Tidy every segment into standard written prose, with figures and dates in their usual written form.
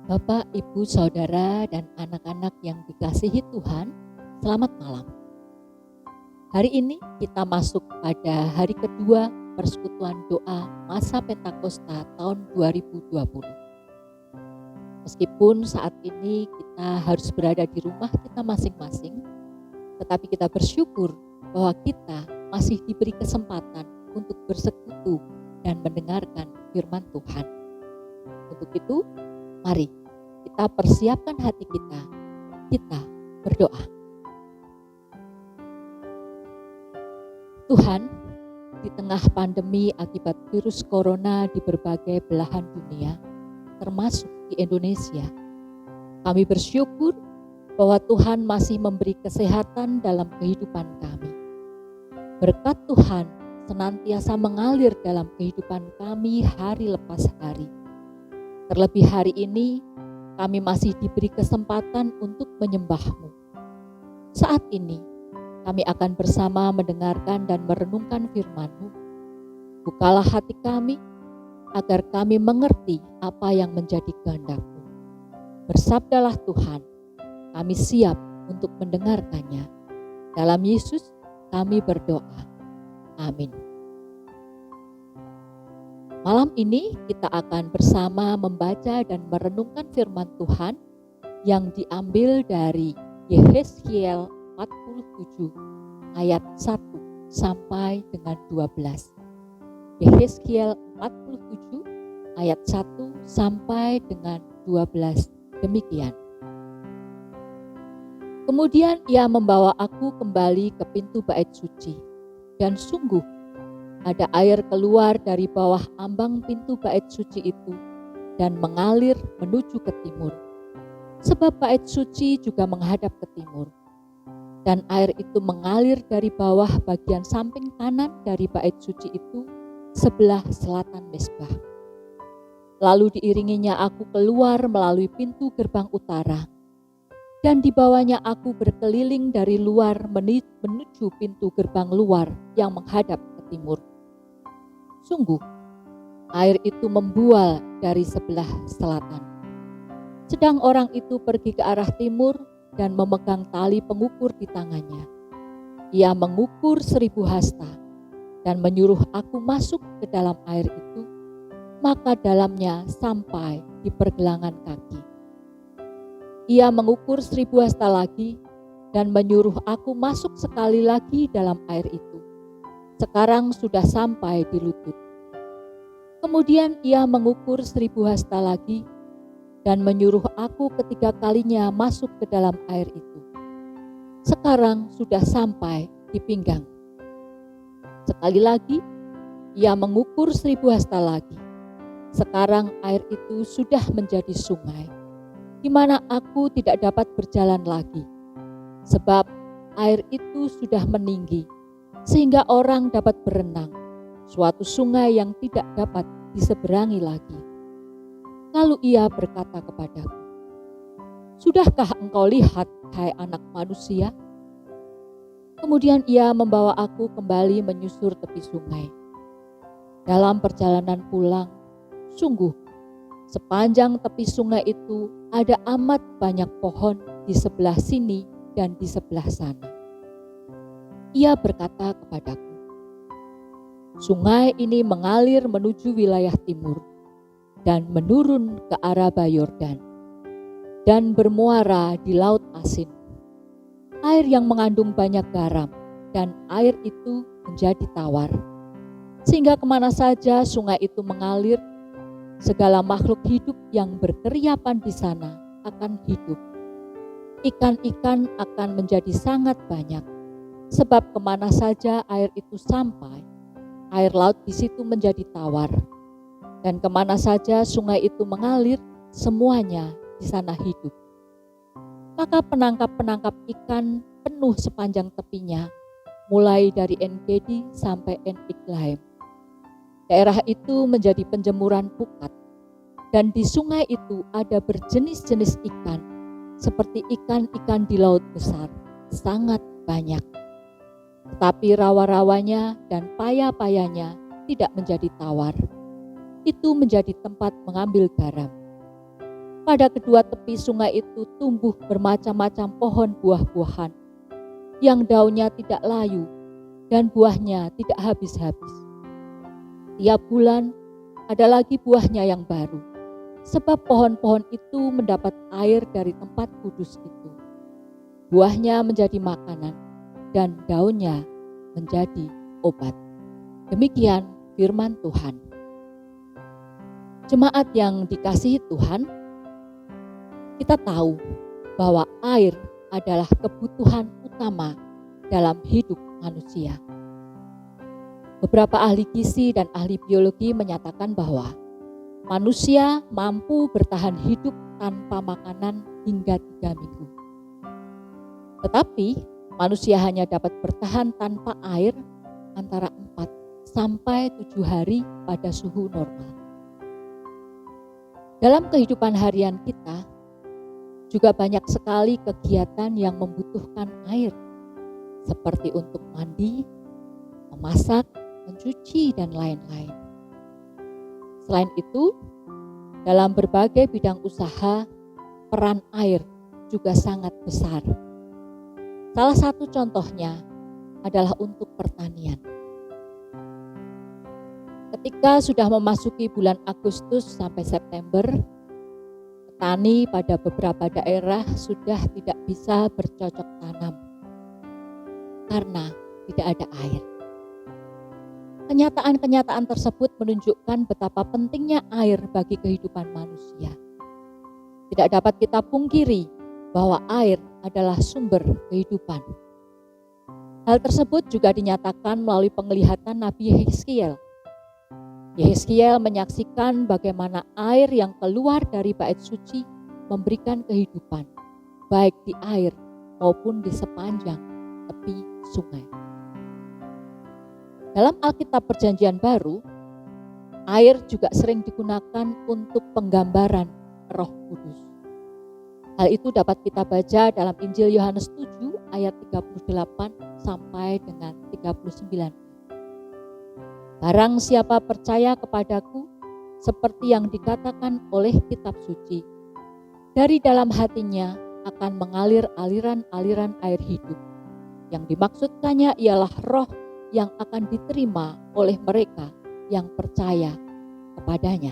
Bapak, Ibu, Saudara, dan anak-anak yang dikasihi Tuhan, selamat malam. Hari ini kita masuk pada hari kedua persekutuan doa masa Pentakosta tahun 2020. Meskipun saat ini kita harus berada di rumah kita masing-masing, tetapi kita bersyukur bahwa kita masih diberi kesempatan untuk bersekutu dan mendengarkan firman Tuhan. Untuk itu, mari kita persiapkan hati kita berdoa. Tuhan, di tengah pandemi akibat virus corona di berbagai belahan dunia, termasuk di Indonesia, kami bersyukur bahwa Tuhan masih memberi kesehatan dalam kehidupan kami. Berkat Tuhan senantiasa mengalir dalam kehidupan kami hari lepas hari. Terlebih hari ini, kami masih diberi kesempatan untuk menyembah-Mu. Saat ini, kami akan bersama mendengarkan dan merenungkan firman-Mu. Bukalah hati kami, agar kami mengerti apa yang menjadi kehendak-Mu. Bersabdalah Tuhan, kami siap untuk mendengarkannya. Dalam Yesus, kami berdoa. Amin. Malam ini kita akan bersama membaca dan merenungkan firman Tuhan yang diambil dari Yehezkiel 47 ayat 1 sampai dengan 12. Yehezkiel 47 ayat 1 sampai dengan 12 demikian. Kemudian ia membawa aku kembali ke pintu bait suci, dan sungguh ada air keluar dari bawah ambang pintu bait suci itu dan mengalir menuju ke timur. Sebab bait suci juga menghadap ke timur. Dan air itu mengalir dari bawah bagian samping kanan dari bait suci itu sebelah selatan mezbah. Lalu diiringinya aku keluar melalui pintu gerbang utara. Dan dibawanya aku berkeliling dari luar menuju pintu gerbang luar yang menghadap ke timur. Sungguh, air itu membual dari sebelah selatan. Sedang orang itu pergi ke arah timur dan memegang tali pengukur di tangannya. Ia mengukur 1000 hasta dan menyuruh aku masuk ke dalam air itu, maka dalamnya sampai di pergelangan kaki. Ia mengukur 1000 hasta lagi dan menyuruh aku masuk sekali lagi dalam air itu. Sekarang sudah sampai di lutut. Kemudian ia mengukur 1000 hasta lagi dan menyuruh aku ketiga kalinya masuk ke dalam air itu. Sekarang sudah sampai di pinggang. Sekali lagi ia mengukur 1000 hasta lagi. Sekarang air itu sudah menjadi sungai, di mana aku tidak dapat berjalan lagi, sebab air itu sudah meninggi, sehingga orang dapat berenang, suatu sungai yang tidak dapat diseberangi lagi. Lalu ia berkata kepadaku, "Sudahkah engkau lihat, hai anak manusia?" Kemudian ia membawa aku kembali menyusur tepi sungai. Dalam perjalanan pulang, sungguh sepanjang tepi sungai itu ada amat banyak pohon di sebelah sini dan di sebelah sana. Ia berkata kepadaku, "Sungai ini mengalir menuju wilayah timur dan menurun ke arah Yordan dan bermuara di Laut Asin. Air yang mengandung banyak garam, dan air itu menjadi tawar. Sehingga kemana saja sungai itu mengalir, segala makhluk hidup yang berkeriapan di sana akan hidup. Ikan-ikan akan menjadi sangat banyak, sebab kemana saja air itu sampai, air laut di situ menjadi tawar. Dan kemana saja sungai itu mengalir, semuanya di sana hidup. Maka penangkap-penangkap ikan penuh sepanjang tepinya, mulai dari En-Gedi sampai En-Eglaim. Daerah itu menjadi penjemuran pukat, dan di sungai itu ada berjenis-jenis ikan, seperti ikan-ikan di laut besar, sangat banyak. Tetapi rawa-rawanya dan paya-payanya tidak menjadi tawar. Itu menjadi tempat mengambil garam. pada kedua tepi sungai itu tumbuh bermacam-macam pohon buah-buahan, yang daunnya tidak layu dan buahnya tidak habis-habis. Tiap bulan ada lagi buahnya yang baru, sebab pohon-pohon itu mendapat air dari tempat kudus itu. Buahnya menjadi makanan dan daunnya menjadi obat. Demikian firman Tuhan. Jemaat yang dikasihi Tuhan, kita tahu bahwa air adalah kebutuhan utama dalam hidup manusia. Beberapa ahli gizi dan ahli biologi menyatakan bahwa manusia mampu bertahan hidup tanpa makanan hingga 3 minggu. Tetapi manusia hanya dapat bertahan tanpa air antara 4 sampai 7 hari pada suhu normal. Dalam kehidupan harian kita, juga banyak sekali kegiatan yang membutuhkan air, seperti untuk mandi, memasak, mencuci, dan lain-lain. Selain itu, dalam berbagai bidang usaha, peran air juga sangat besar. Salah satu contohnya adalah untuk pertanian. Ketika sudah memasuki bulan Agustus sampai September, petani pada beberapa daerah sudah tidak bisa bercocok tanam karena tidak ada air. Kenyataan-kenyataan tersebut menunjukkan betapa pentingnya air bagi kehidupan manusia. Tidak dapat kita pungkiri bahwa air adalah sumber kehidupan. Hal tersebut juga dinyatakan melalui penglihatan Nabi Yehezkiel. Yehezkiel menyaksikan bagaimana air yang keluar dari bait suci memberikan kehidupan, baik di air maupun di sepanjang tepi sungai. Dalam Alkitab Perjanjian Baru, air juga sering digunakan untuk penggambaran Roh Kudus. Hal itu dapat kita baca dalam Injil Yohanes 7 ayat 38 sampai dengan 39. Barang siapa percaya kepadaku, seperti yang dikatakan oleh kitab suci, dari dalam hatinya akan mengalir aliran-aliran air hidup. Yang dimaksudkannya ialah roh yang akan diterima oleh mereka yang percaya kepadanya.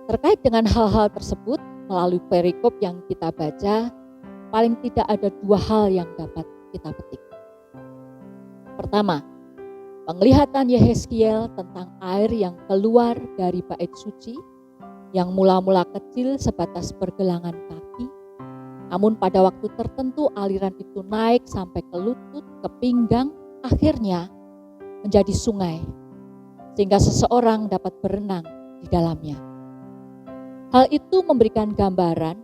Terkait dengan hal-hal tersebut, melalui perikop yang kita baca, paling tidak ada 2 hal yang dapat kita petik. Pertama, penglihatan Yehezkiel tentang air yang keluar dari bait suci, yang mula-mula kecil sebatas pergelangan kaki, namun pada waktu tertentu aliran itu naik sampai ke lutut, ke pinggang, akhirnya menjadi sungai, sehingga seseorang dapat berenang di dalamnya. Hal itu memberikan gambaran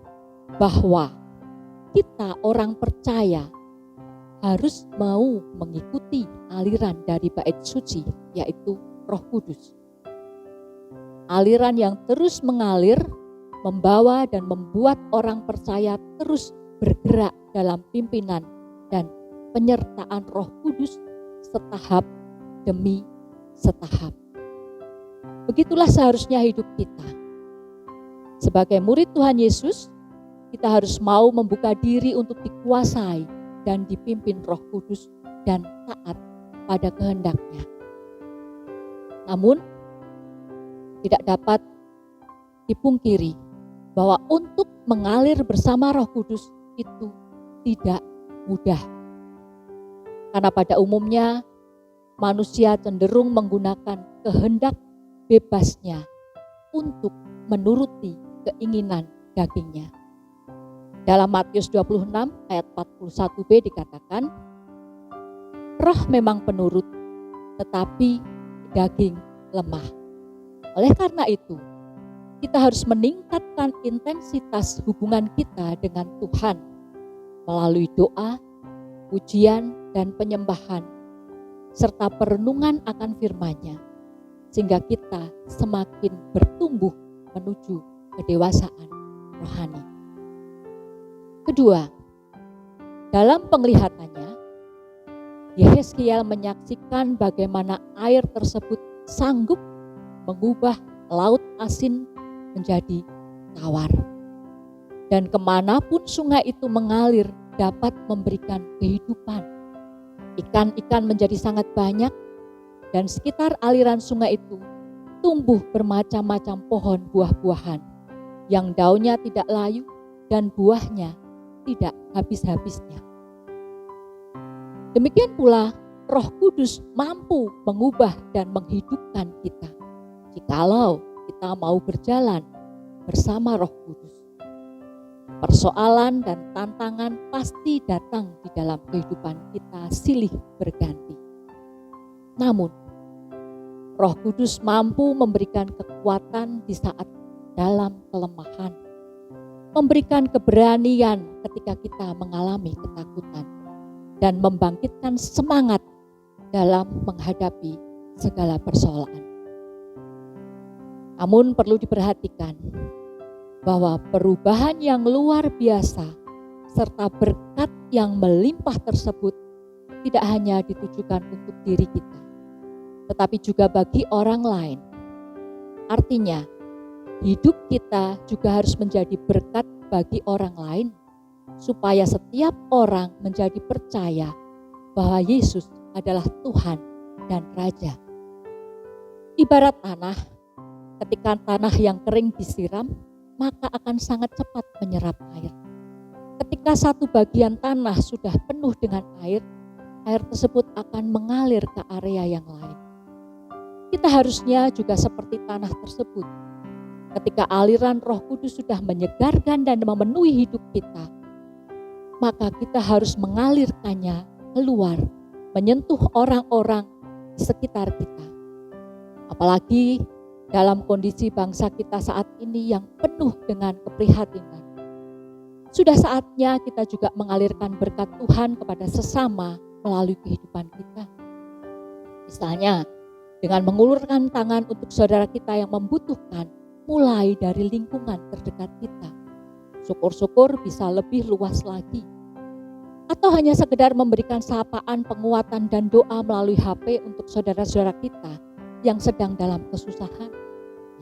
bahwa kita orang percaya harus mau mengikuti aliran dari bait suci, yaitu Roh Kudus. Aliran yang terus mengalir, membawa dan membuat orang percaya terus bergerak dalam pimpinan dan penyertaan Roh Kudus setahap demi setahap. Begitulah seharusnya hidup kita. Sebagai murid Tuhan Yesus, kita harus mau membuka diri untuk dikuasai dan dipimpin Roh Kudus dan taat pada kehendak-Nya. Namun, tidak dapat dipungkiri bahwa untuk mengalir bersama Roh Kudus itu tidak mudah. Karena pada umumnya manusia cenderung menggunakan kehendak bebasnya untuk menuruti keinginan dagingnya. Dalam Matius 26 ayat 41b dikatakan, roh memang penurut, tetapi daging lemah. Oleh karena itu, kita harus meningkatkan intensitas hubungan kita dengan Tuhan melalui doa, pujian, dan penyembahan, serta perenungan akan firman-Nya, sehingga kita semakin bertumbuh menuju kedewasaan rohani. Kedua, dalam penglihatannya, Yehezkiel menyaksikan bagaimana air tersebut sanggup mengubah laut asin menjadi tawar. Dan kemanapun sungai itu mengalir dapat memberikan kehidupan. Ikan-ikan menjadi sangat banyak dan sekitar aliran sungai itu tumbuh bermacam-macam pohon buah-buahan yang daunnya tidak layu dan buahnya tidak habis-habisnya. Demikian pula Roh Kudus mampu mengubah dan menghidupkan kita jikalau kita mau berjalan bersama Roh Kudus. Persoalan dan tantangan pasti datang di dalam kehidupan kita silih berganti. Namun, Roh Kudus mampu memberikan kekuatan di saat dalam kelemahan, memberikan keberanian ketika kita mengalami ketakutan, dan membangkitkan semangat dalam menghadapi segala persoalan. Namun perlu diperhatikan bahwa perubahan yang luar biasa serta berkat yang melimpah tersebut tidak hanya ditujukan untuk diri kita, tetapi juga bagi orang lain. Artinya, hidup kita juga harus menjadi berkat bagi orang lain, supaya setiap orang menjadi percaya bahwa Yesus adalah Tuhan dan Raja. Ibarat tanah, ketika tanah yang kering disiram, maka akan sangat cepat menyerap air. Ketika satu bagian tanah sudah penuh dengan air, air tersebut akan mengalir ke area yang lain. Kita harusnya juga seperti tanah tersebut. Ketika aliran Roh Kudus sudah menyegarkan dan memenuhi hidup kita, maka kita harus mengalirkannya keluar, menyentuh orang-orang di sekitar kita. Apalagi dalam kondisi bangsa kita saat ini yang penuh dengan keprihatinan. Sudah saatnya kita juga mengalirkan berkat Tuhan kepada sesama melalui kehidupan kita. Misalnya, dengan mengulurkan tangan untuk saudara kita yang membutuhkan, mulai dari lingkungan terdekat kita. Syukur-syukur bisa lebih luas lagi. Atau hanya sekedar memberikan sapaan, penguatan, dan doa melalui HP untuk saudara-saudara kita yang sedang dalam kesusahan.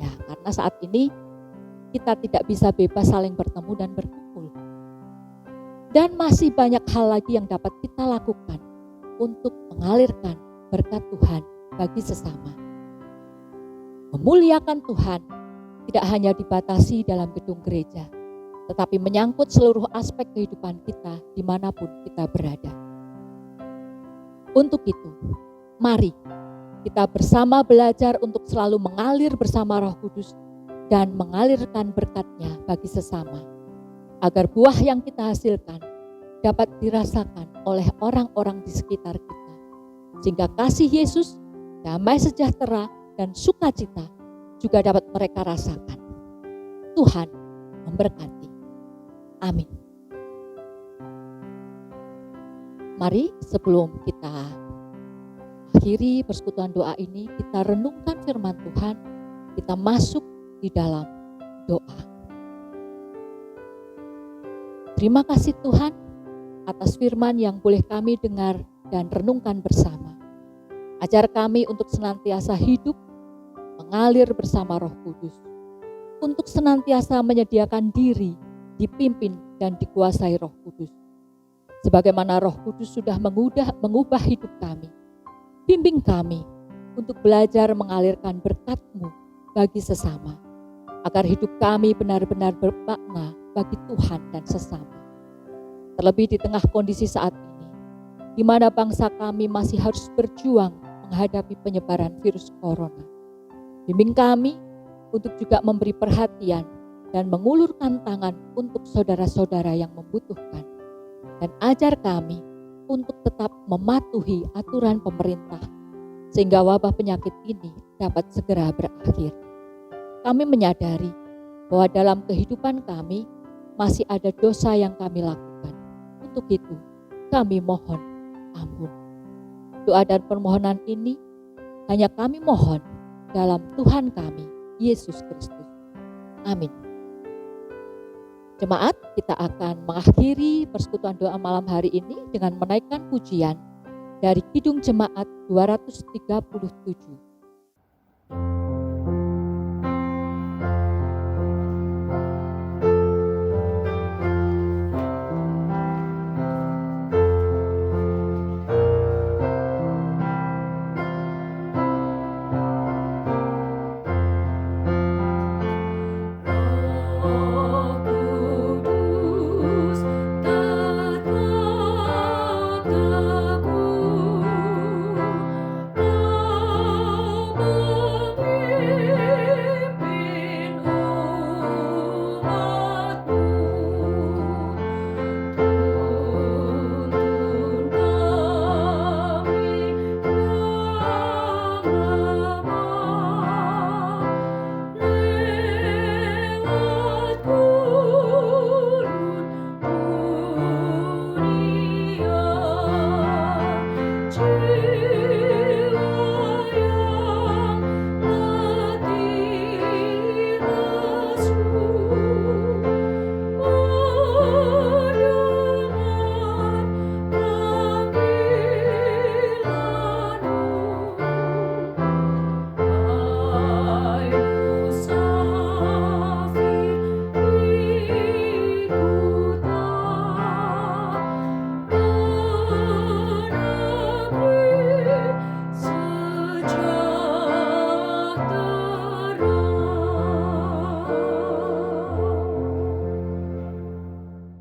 Ya, karena saat ini kita tidak bisa bebas saling bertemu dan berkumpul. Dan masih banyak hal lagi yang dapat kita lakukan untuk mengalirkan berkat Tuhan bagi sesama. Memuliakan Tuhan tidak hanya dibatasi dalam gedung gereja, tetapi menyangkut seluruh aspek kehidupan kita dimanapun kita berada. Untuk itu, mari kita bersama belajar untuk selalu mengalir bersama Roh Kudus dan mengalirkan berkat-Nya bagi sesama, agar buah yang kita hasilkan dapat dirasakan oleh orang-orang di sekitar kita, sehingga kasih Yesus, damai sejahtera, dan sukacita juga dapat mereka rasakan. Tuhan memberkati. Amin. Mari sebelum kita akhiri persekutuan doa ini, kita renungkan firman Tuhan, kita masuk di dalam doa. Terima kasih Tuhan atas firman yang boleh kami dengar dan renungkan bersama. Ajar kami untuk senantiasa hidup, mengalir bersama Roh Kudus, untuk senantiasa menyediakan diri, dipimpin dan dikuasai Roh Kudus. Sebagaimana Roh Kudus sudah mengubah hidup kami, bimbing kami untuk belajar mengalirkan berkat-Mu bagi sesama, agar hidup kami benar-benar bermakna bagi Tuhan dan sesama. Terlebih di tengah kondisi saat ini, di mana bangsa kami masih harus berjuang menghadapi penyebaran virus corona. Bimbing kami untuk juga memberi perhatian dan mengulurkan tangan untuk saudara-saudara yang membutuhkan. Dan ajar kami untuk tetap mematuhi aturan pemerintah, sehingga wabah penyakit ini dapat segera berakhir. Kami menyadari bahwa dalam kehidupan kami masih ada dosa yang kami lakukan. Untuk itu, kami mohon ampun. Doa dan permohonan ini hanya kami mohon dalam Tuhan kami, Yesus Kristus. Amin. Jemaat, kita akan mengakhiri persekutuan doa malam hari ini dengan menaikkan pujian dari Kidung Jemaat 237.